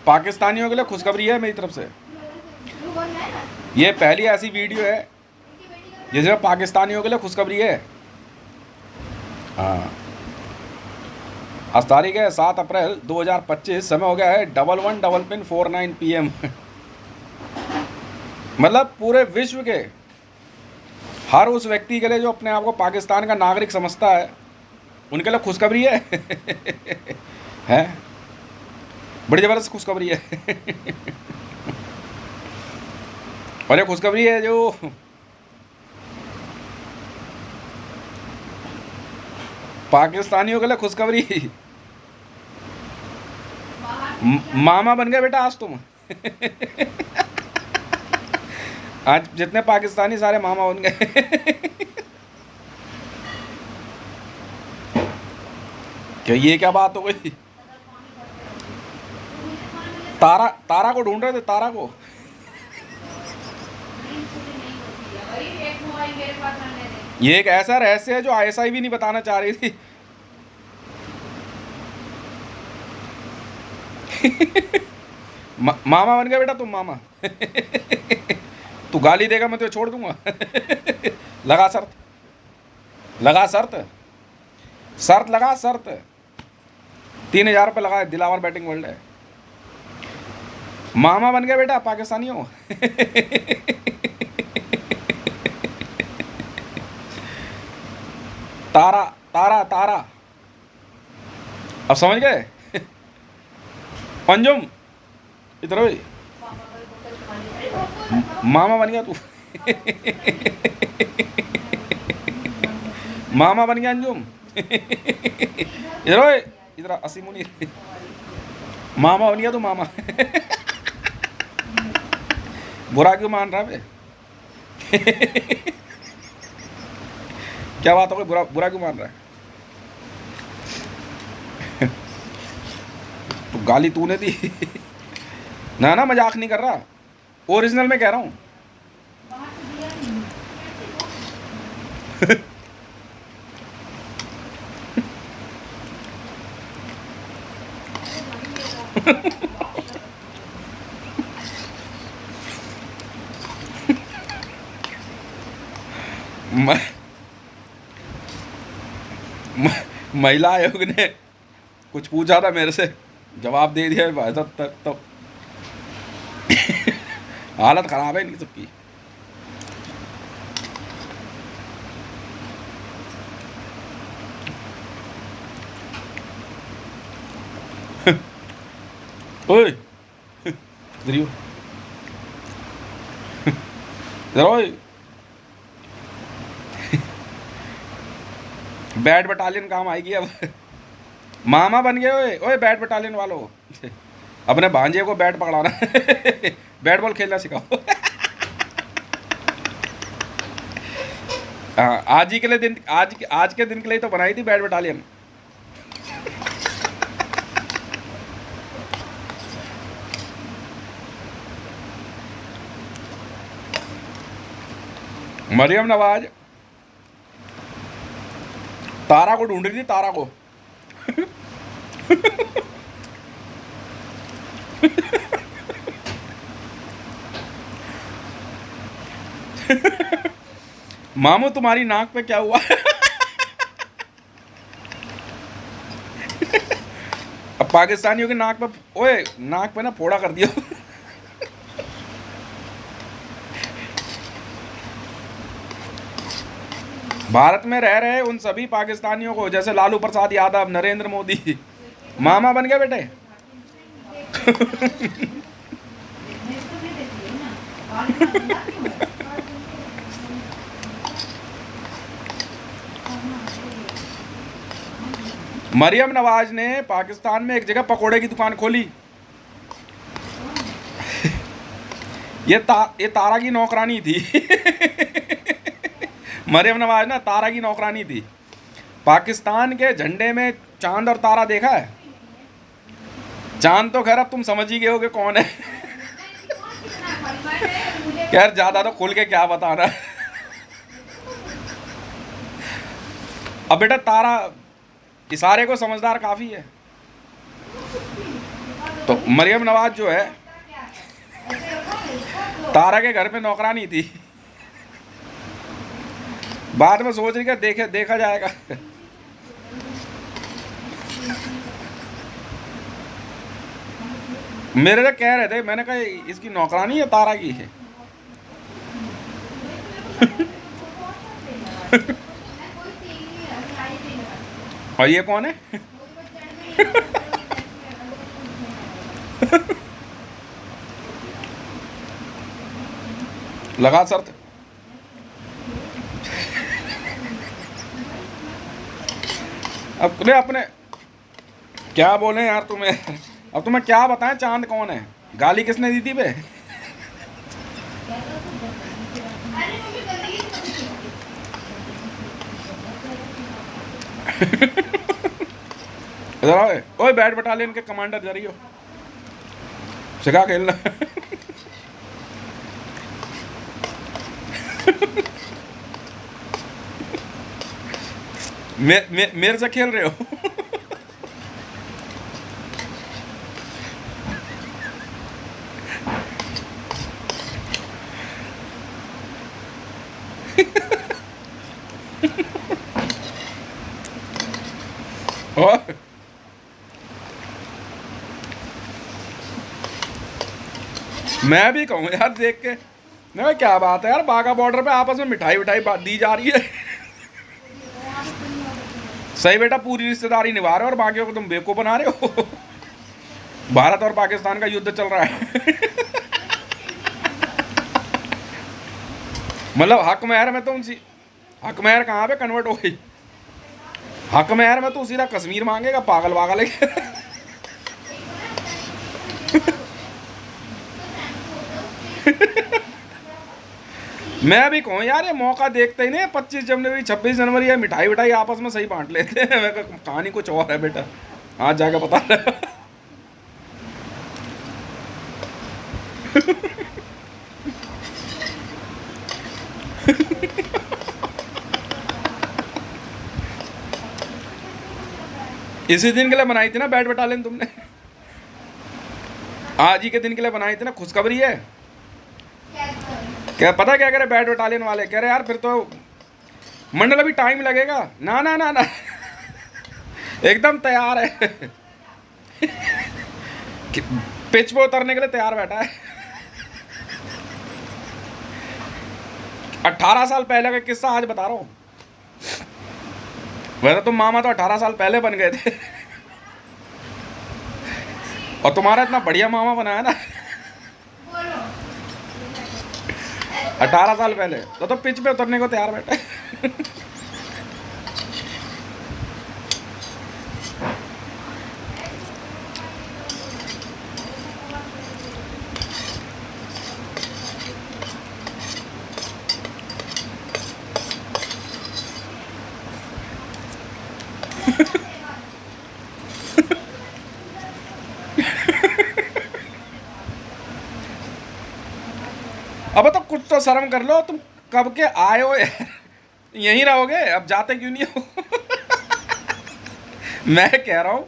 पाकिस्तानियों के लिए खुशखबरी है मेरी तरफ से। ये पहली ऐसी वीडियो है जिसमें पाकिस्तानियों के लिए खुशखबरी है। हाँ, आज तारीख है 7 अप्रैल 2025, समय हो गया है 11:49 PM। मतलब पूरे विश्व के हर उस व्यक्ति के लिए जो अपने आप को पाकिस्तान का नागरिक समझता है, उनके लिए खुशखबरी है। है, बड़ी ज़बरदस्त खुशखबरी है। और ये खुशखबरी है जो पाकिस्तानियों के लिए खुशखबरी। मामा बन गए बेटा आज तुम। आज जितने पाकिस्तानी सारे मामा बन गए। क्या ये क्या बात हो गई? तारा को ढूंढ रहे थे, तारा को। ये एक ऐसा रहस्य है जो ISI भी नहीं बताना चाह रही थी। मामा बन गया बेटा तुम, मामा। तू गाली देगा मैं तुझे छोड़ दूंगा। लगा शर्त, लगा शर्त, शर्त लगा शर्त। 3000 रुपये लगा, दिलावर बैटिंग वर्ल्ड है। मामा बन गया बेटा पाकिस्तानियों। तारा तारा तारा, अब समझ गए? पंजुम इधर भाई, मामा बन गया तू। मामा बन गया अंजुम। इधर भाई, इधर असी मुनीर, मामा बन गया तू, मामा। बुरा क्यों मान रहा है? क्या बात हो गई? बुरा क्यों मान रहा है? तो गाली तूने दी। ना ना, मजाक नहीं कर रहा, ओरिजिनल में कह रहा हूँ। महिला आयोग ने कुछ पूछा था मेरे से, जवाब दे दिया भाई साहब। तक तो हालत खराब है इनकी सबकी। ओए इधर बैट बटालियन काम आएगी अब। मामा बन गए। ओए ओए, बैट बटालियन वालों, अपने भांजे को बैट पकड़ाना। बैट बॉल खेलना सिखाओ। हाँ, आज ही के लिए दिन, आज के दिन के लिए तो बनाई थी बैट बटालियन। मरियम नवाज तारा को ढूंढ रही थी, तारा को। मामू तुम्हारी नाक पे क्या हुआ? अब पाकिस्तानियों की नाक पे, ओए नाक पे ना फोड़ा कर दिया। भारत में रह रहे उन सभी पाकिस्तानियों को, जैसे लालू प्रसाद यादव, नरेंद्र मोदी, मामा बन गए बेटे। मरियम नवाज ने पाकिस्तान में एक जगह पकोड़े की दुकान खोली। ये तारा की नौकरानी थी। मरियम नवाज ना तारा की नौकरानी थी। पाकिस्तान के झंडे में चांद और तारा देखा है? चांद तो खैर अब तुम समझ ही गए होगे कौन है। खैर ज्यादा तो खुल के क्या बताना। अब बेटा तारा, इशारे को समझदार काफी है। तो मरियम नवाज जो है तारा के घर पे नौकरानी थी, बाद में सोच रही कि देखा जाएगा। मेरे से कह रहे थे, मैंने कहा इसकी नौकरानी है तारा की है। और ये कौन है? लगा शर्त। अब तुम्हें अपने क्या बोले यार तुम्हें, अब तुम्हें क्या बताएं चांद कौन है, गाली किसने दी थी बे? इधर आओ, ओए बैट बटालियन के कमांडर जा रही हो, सिखा खेलना। मेरे से खेल रहे हो? और मैं भी कहूँ यार देख के, नहीं क्या बात है यार, बाघा बॉर्डर पे आपस में मिठाई दी जा रही है। सही बेटा, पूरी रिश्तेदारी निभा रहे हो और बाकियों को तुम बेवकूफ बना रहे हो। भारत और पाकिस्तान का युद्ध चल रहा है। मतलब हक महर में तो उनसी, हक महर कहाँ पे कन्वर्ट हो गई? हक महर में तो सीधा कश्मीर मांगेगा, पागल पागल है। मैं भी कहूँ यार, ये मौका देखते ही नहीं, 25 जनवरी 26 जनवरी या मिठाई आपस में सही बांट लेते हैं। मैं कहानी कुछ और है बेटा, आज जाके पता लगा। इसी दिन के लिए बनाई थी ना बैट बटालियन तुमने, आज ही के दिन के लिए बनाई थी ना। खुशखबरी है क्या? पता क्या कह रहे बैट बटालियन वाले, कह रहे यार फिर तो मंडल अभी टाइम लगेगा। ना ना ना ना, एकदम तैयार है। पिच पे उतरने के लिए तैयार बैठा है। 18 साल पहले का किस्सा आज बता रहा हूँ। वैसे तुम मामा तो 18 साल पहले बन गए थे, और तुम्हारा इतना बढ़िया मामा बनाया ना 18 साल पहले, तो पिच पे उतरने को तैयार बैठे। अब तो कुछ तो शर्म कर लो, तुम कब के आए हो यार, यहीं रहोगे, अब जाते क्यों नहीं हो? मैं कह रहा हूं,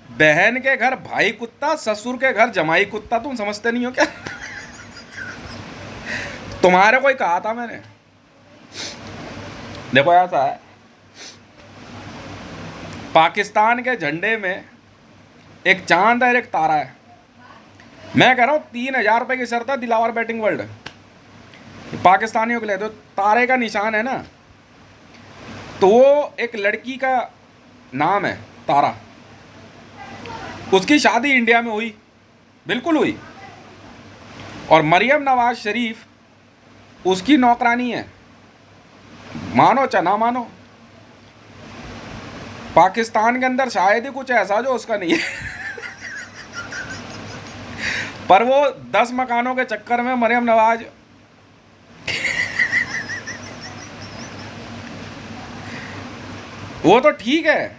बहन के घर भाई कुत्ता, ससुर के घर जमाई कुत्ता, तुम समझते नहीं हो क्या? तुम्हारे को ही कहा था मैंने। देखो ऐसा है, पाकिस्तान के झंडे में एक चांद है, एक तारा है। मैं कह रहा हूँ 3,000 रुपए की शर्त है दिलावर बैटिंग वर्ल्ड, पाकिस्तानियों के लिए। तो तारे का निशान है ना, तो वो एक लड़की का नाम है तारा, उसकी शादी इंडिया में हुई, बिल्कुल हुई, और मरियम नवाज शरीफ उसकी नौकरानी है। मानो चाहे ना मानो, पाकिस्तान के अंदर शायद ही कुछ ऐसा जो उसका नहीं है। पर वो 10 मकानों के चक्कर में मरियम नवाज वो तो ठीक है,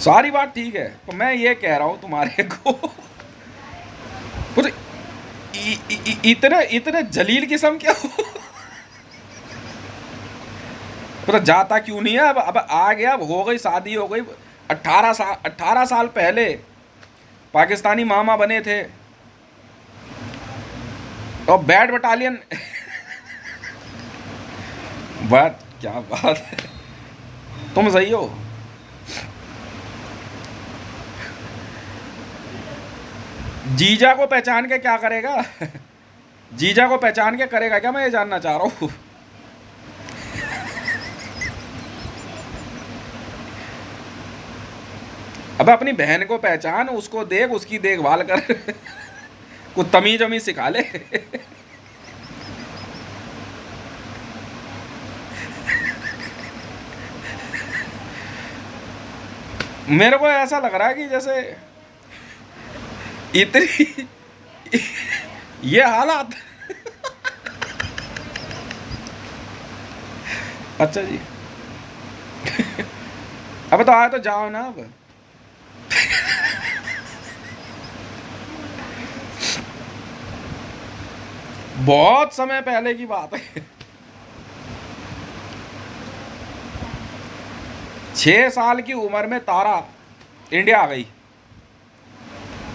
सारी बात ठीक है, तो मैं ये कह रहा हूं तुम्हारे को, इतने जलील किस्म क्या हो? तो जाता क्यों नहीं है? अब आ गया, अब हो गई, शादी हो गई, 18 साल पहले पाकिस्तानी मामा बने थे और बैट बटालियन बात क्या बात है, तुम सही हो। जीजा को पहचान के क्या करेगा? जीजा को पहचान के करेगा क्या, मैं ये जानना चाह रहा हूँ। अब अपनी बहन को पहचान, उसको देख, उसकी देखभाल कर, कुछ तमीज वमीज सिखा ले। मेरे को ऐसा लग रहा है कि जैसे इतनी ये हालात। अच्छा जी। अब तो आया तो जाओ ना अब। बहुत समय पहले की बात है। 6 साल की उम्र में तारा इंडिया आ गई।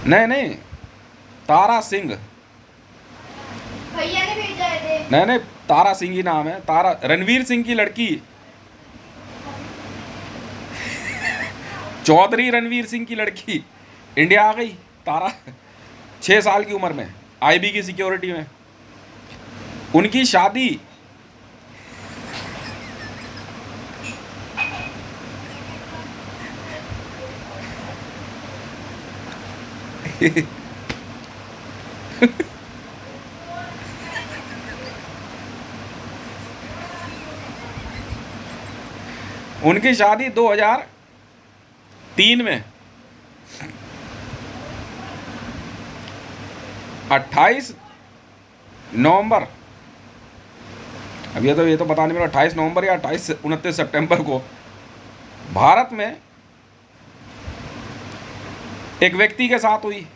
नहीं नहीं, तारा सिंह, भैया ने भेजा है। नहीं नहीं, तारा सिंह ही नाम है। तारा, रणवीर सिंह की लड़की, चौधरी रणवीर सिंह की लड़की इंडिया आ गई। तारा 6 साल की उम्र में, आईबी की सिक्योरिटी में। उनकी शादी उनकी शादी 2003 में 28 नवंबर, अब ये तो पता नहीं मेरा, 28 नवंबर या 29 सितंबर को भारत में एक व्यक्ति के साथ हुई।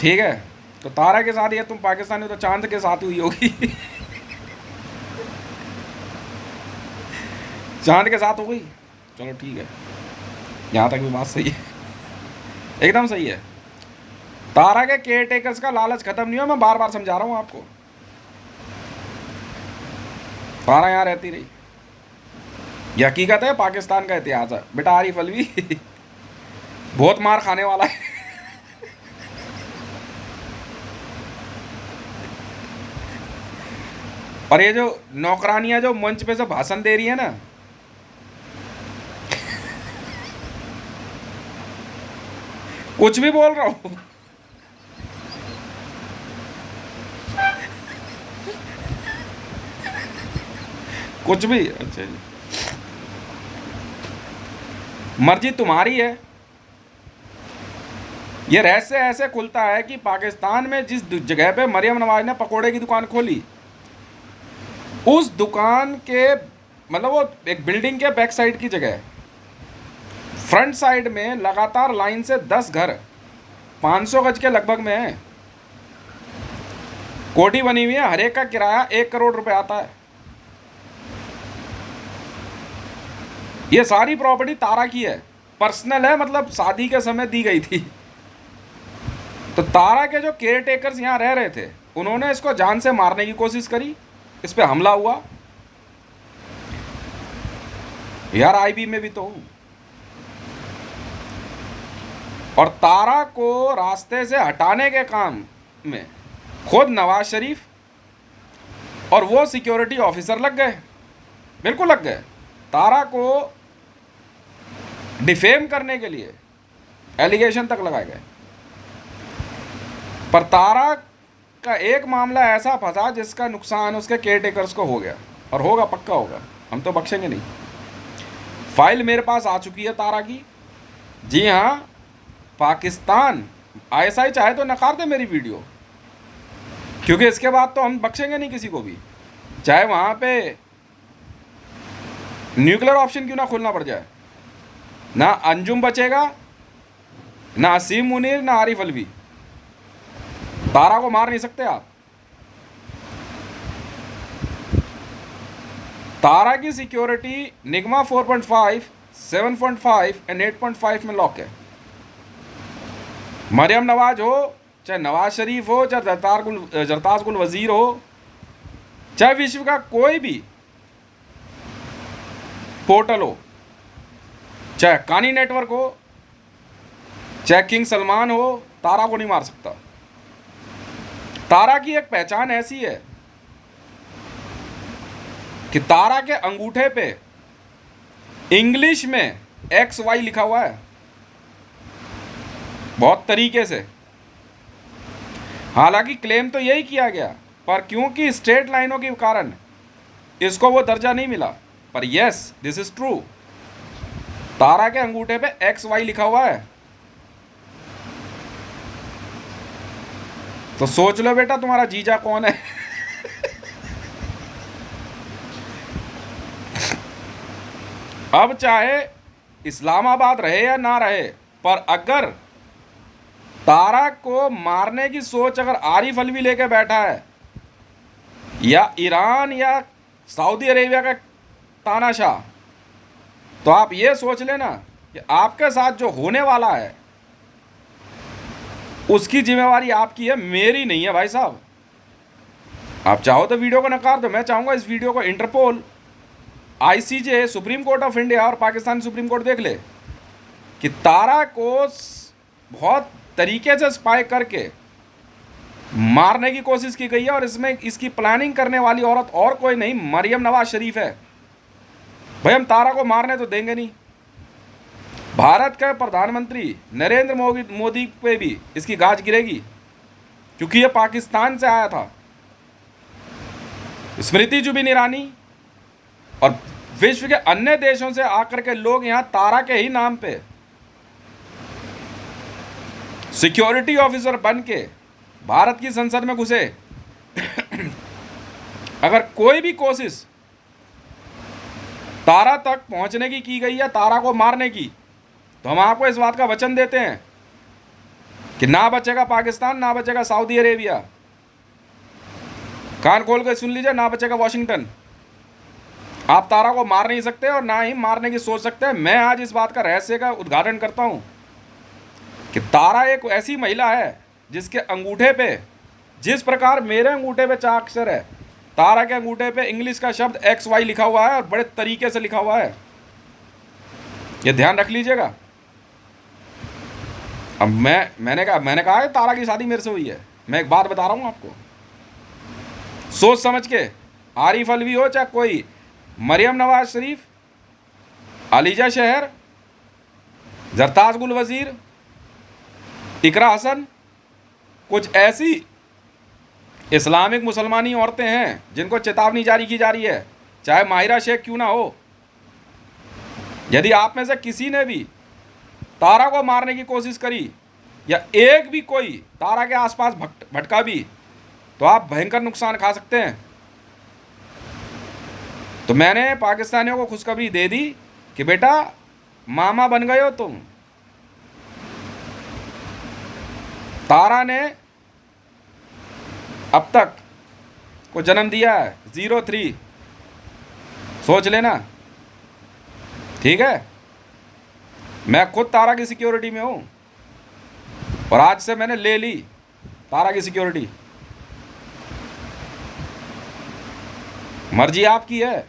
ठीक है, तो तारा के साथ, या तुम पाकिस्तानी तो चांद के साथ हुई होगी। चांद के साथ हो गई, चलो ठीक है, यहाँ तक भी बात सही है, एकदम सही है। तारा के केयर टेकर्स का लालच खत्म नहीं हुआ, मैं बार बार समझा रहा हूँ आपको। तारा यहाँ रहती रही, ये हकीकत है, पाकिस्तान का इतिहास है बेटा। आरिफ अलवी बहुत मार खाने वाला है। और ये जो नौकरानियां जो मंच पे से भाषण दे रही है ना, कुछ भी बोल रहा हूं, कुछ भी। अच्छा जी, मर्जी तुम्हारी है। ये रहस्य ऐसे खुलता है कि पाकिस्तान में जिस जगह पे मरियम नवाज ने पकोड़े की दुकान खोली, उस दुकान के मतलब वो एक बिल्डिंग के बैक साइड की जगह, फ्रंट साइड में लगातार लाइन से 10 घर 500 गज के लगभग में है। कोठी बनी हुई है, हर एक का किराया 1 करोड़ रुपए आता है। ये सारी प्रॉपर्टी तारा की है, पर्सनल है, मतलब शादी के समय दी गई थी। तो तारा के जो केयर टेकर्स यहाँ रह रहे थे, उन्होंने इसको जान से मारने की कोशिश करी, इस पे हमला हुआ। यार आईबी में भी तो हूं। और तारा को रास्ते से हटाने के काम में खुद नवाज शरीफ और वो सिक्योरिटी ऑफिसर लग गए, बिल्कुल लग गए। तारा को डिफेम करने के लिए एलिगेशन तक लगाए गए। पर तारा का एक मामला ऐसा फंसा जिसका नुकसान उसके केयर टेकर्स को हो गया, और होगा, पक्का होगा, हम तो बख्शेंगे नहीं। फाइल मेरे पास आ चुकी है तारा की। जी हाँ, पाकिस्तान आईएसआई चाहे तो नकार दे मेरी वीडियो, क्योंकि इसके बाद तो हम बख्शेंगे नहीं किसी को भी, चाहे वहाँ पे न्यूक्लियर ऑप्शन क्यों ना खोलना पड़ जाए। ना अंजुम बचेगा, ना असीम मुनीर, ना आरिफ अलवी। तारा को मार नहीं सकते आप। तारा की सिक्योरिटी निगमा 4.5 7.5 एंड 8.5 में लॉक है। मरियम नवाज हो, चाहे नवाज शरीफ हो, चाहे जरताज गुल वजीर हो, चाहे विश्व का कोई भी पोर्टल हो, चाहे कानी नेटवर्क हो, चाहे किंग सलमान हो, तारा को नहीं मार सकता। तारा की एक पहचान ऐसी है कि तारा के अंगूठे पे इंग्लिश में XY लिखा हुआ है, बहुत तरीके से। हालांकि क्लेम तो यही किया गया, पर क्योंकि स्ट्रेट लाइनों के कारण इसको वो दर्जा नहीं मिला। पर यस, दिस इज ट्रू, तारा के अंगूठे पे XY लिखा हुआ है। तो सोच लो बेटा, तुम्हारा जीजा कौन है। अब चाहे इस्लामाबाद रहे या ना रहे, पर अगर तारा को मारने की सोच अगर आरिफ अलवी लेके बैठा है, या ईरान या सऊदी अरेबिया का तानाशाह, तो आप ये सोच लेना कि आपके साथ जो होने वाला है उसकी जिम्मेवारी आपकी है, मेरी नहीं है भाई साहब। आप चाहो तो वीडियो को नकार दो, मैं चाहूँगा इस वीडियो को Interpol, ICJ, supreme court of India और पाकिस्तान सुप्रीम कोर्ट देख ले कि तारा को बहुत तरीके से स्पाई करके मारने की कोशिश की गई है, और इसमें इसकी प्लानिंग करने वाली औरत और कोई नहीं, मरियम नवाज शरीफ है। भाई हम तारा को मारने तो देंगे नहीं। भारत के प्रधानमंत्री नरेंद्र मोदी पे भी इसकी गाज गिरेगी, क्योंकि ये पाकिस्तान से आया था। स्मृति जुबिन ईरानी और विश्व के अन्य देशों से आकर के लोग यहां तारा के ही नाम पे सिक्योरिटी ऑफिसर बन के भारत की संसद में घुसे। अगर कोई भी कोशिश तारा तक पहुंचने की गई है, तारा को मारने की, तो हम आपको इस बात का वचन देते हैं कि ना बचेगा पाकिस्तान, ना बचेगा सऊदी अरेबिया। कान खोल कर सुन लीजिए, ना बचेगा वाशिंगटन। आप तारा को मार नहीं सकते और ना ही मारने की सोच सकते हैं। मैं आज इस बात का रहस्य का उद्घाटन करता हूं कि तारा एक ऐसी महिला है जिसके अंगूठे पे, जिस प्रकार मेरे अंगूठे पे 4 अक्षर है, तारा के अंगूठे पे इंग्लिश का शब्द XY लिखा हुआ है, और बड़े तरीके से लिखा हुआ है। ये ध्यान रख लीजिएगा। अब मैंने कहा कि तारा की शादी मेरे से हुई है। मैं एक बात बता रहा हूँ आपको, सोच समझ के, आरिफ अलवी हो चाहे कोई, मरियम नवाज शरीफ, अलीजा शहर, जरताज गुल वजीर, इकरा हसन, कुछ ऐसी इस्लामिक मुसलमानी औरतें हैं जिनको चेतावनी जारी की जा रही है, चाहे माहिरा शेख क्यों ना हो। यदि आप में से किसी ने भी तारा को मारने की कोशिश करी, या एक भी कोई तारा के आसपास भटका भी, तो आप भयंकर नुकसान खा सकते हैं। तो मैंने पाकिस्तानियों को खुशखबरी दे दी कि बेटा मामा बन गए हो तुम। तारा ने अब तक को जन्म दिया है 03, सोच लेना, ठीक है। मैं खुद तारा की सिक्योरिटी में हूं, और आज से मैंने ले ली तारा की सिक्योरिटी। मर्जी आपकी है,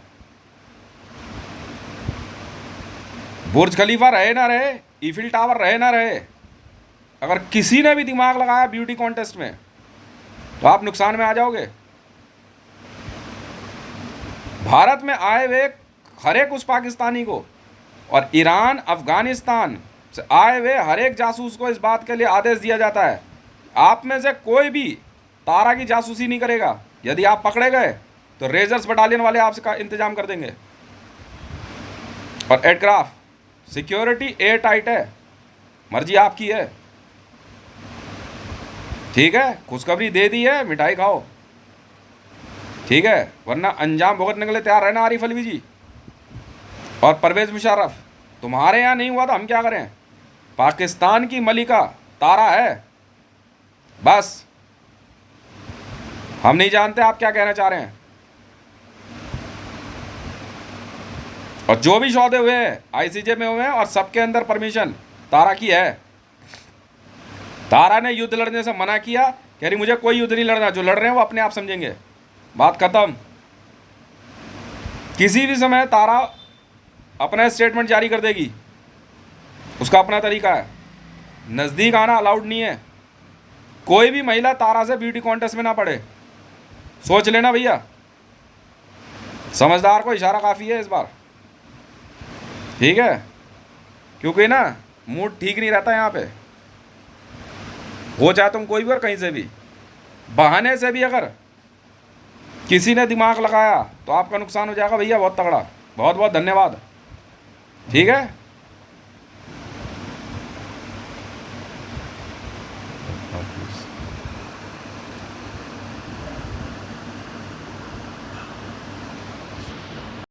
बुर्ज खलीफा रहे ना रहे, ईफिल टावर रहे ना रहे, अगर किसी ने भी दिमाग लगाया ब्यूटी कॉन्टेस्ट में, तो आप नुकसान में आ जाओगे। भारत में आए हुए हर एक उस पाकिस्तानी को, और ईरान, अफगानिस्तान से आए हुए हर एक जासूस को इस बात के लिए आदेश दिया जाता है, आप में से कोई भी तारा की जासूसी नहीं करेगा। यदि आप पकड़े गए तो रेजर्स बटालियन वाले आपसे का इंतजाम कर देंगे। और एयरक्राफ्ट सिक्योरिटी एयर टाइट है, मर्जी आपकी है, ठीक है। खुशखबरी दे दी है, मिठाई खाओ, ठीक है, वरना अंजाम भुगतने के लिए तैयार रहना आरिफ अलवी जी और परवेज मुशर्रफ। तुम्हारे यहाँ नहीं हुआ तो हम क्या करें। पाकिस्तान की मलिका तारा है, बस। हम नहीं जानते आप क्या कहना चाह रहे हैं। और जो भी सौदे हुए हैं आईसीजे में हुए हैं, और सबके अंदर परमिशन तारा की है। तारा ने युद्ध लड़ने से मना किया, कह रही मुझे कोई युद्ध नहीं लड़ना, जो लड़ रहे हैं वो अपने आप समझेंगे, बात खत्म। किसी भी समय तारा अपना स्टेटमेंट जारी कर देगी, उसका अपना तरीका है। नज़दीक आना अलाउड नहीं है। कोई भी महिला तारा से ब्यूटी कॉन्टेस्ट में ना पड़े, सोच लेना भैया। समझदार को इशारा काफ़ी है इस बार, ठीक है, क्योंकि ना मूड ठीक नहीं रहता यहाँ पे। हो चाहे तुम कोई भी और कहीं से भी, बहाने से भी अगर किसी ने दिमाग लगाया तो आपका नुकसान हो जाएगा भैया बहुत तगड़ा। बहुत बहुत धन्यवाद, ठीक है।